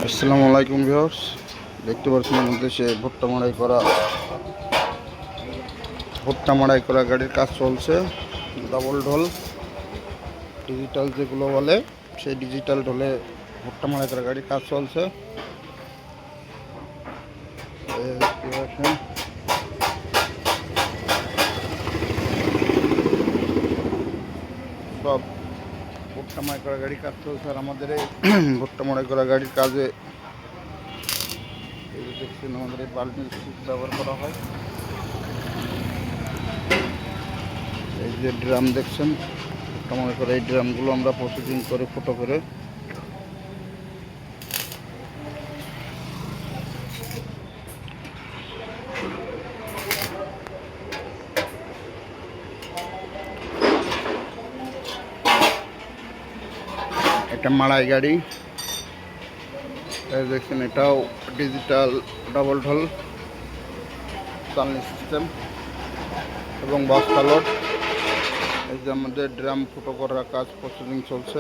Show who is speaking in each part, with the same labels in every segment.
Speaker 1: আসসালামু আলাইকুম ভিউয়ার্স, দেখতে পাচ্ছেন আমাদের সে ভুট্টা মাড়াই করা গাড়ির কাজ চলছে। ডাবল ঢোল ডিজিটাল যেগুলো বলে, সেই ডিজিটাল ঢোলে ভুট্টা মাড়াই করা গাড়ির কাজ চলছে। সব ভুট্টা মাড়াই করা গাড়ির কাজ চলছে। আর আমাদের এই ভুট্টা মাড়াই করা গাড়ির কাজে এই যে দেখছেন আমাদের এই বাল্টির সুইচ ব্যবহার করা হয়। এই যে ড্রাম দেখছেন, ভুট্টা মাড়াই করা এই ড্রামগুলো আমরা প্রসেসিং করে ফুটো করে এটা মাড়াই গাড়ি দেখছেন, এটাও ডিজিটাল ডাবল ঢোল চালনি সিস্টেম এবং বস্তা লোড। এই যে আমাদের ড্রাম ফুটো করার কাজ প্রসেসিং চলছে।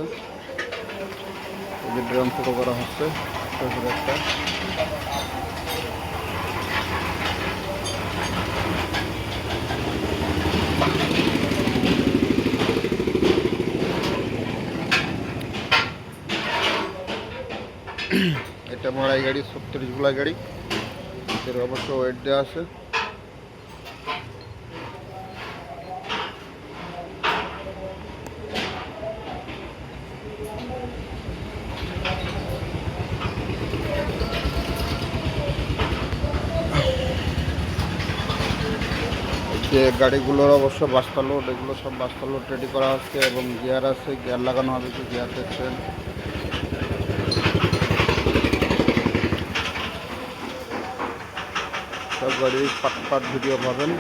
Speaker 1: এই যে ড্রাম ফুটো করা হচ্ছে একটা। এটা মাড়াই গাড়ি, 36 গোলা গাড়ি, এর অবশ্য ওয়েট দেওয়া আছে। যে গাড়িগুলোর অবশ্য বাস্তা লোড, এগুলো সব বাস্তা লোড রেডি করা হচ্ছে এবং গিয়ার আছে, গিয়ার লাগানো হবে। যে গিয়ার দেখছেন, সব গাড়ির পার্ট ভিডিও পাবেন।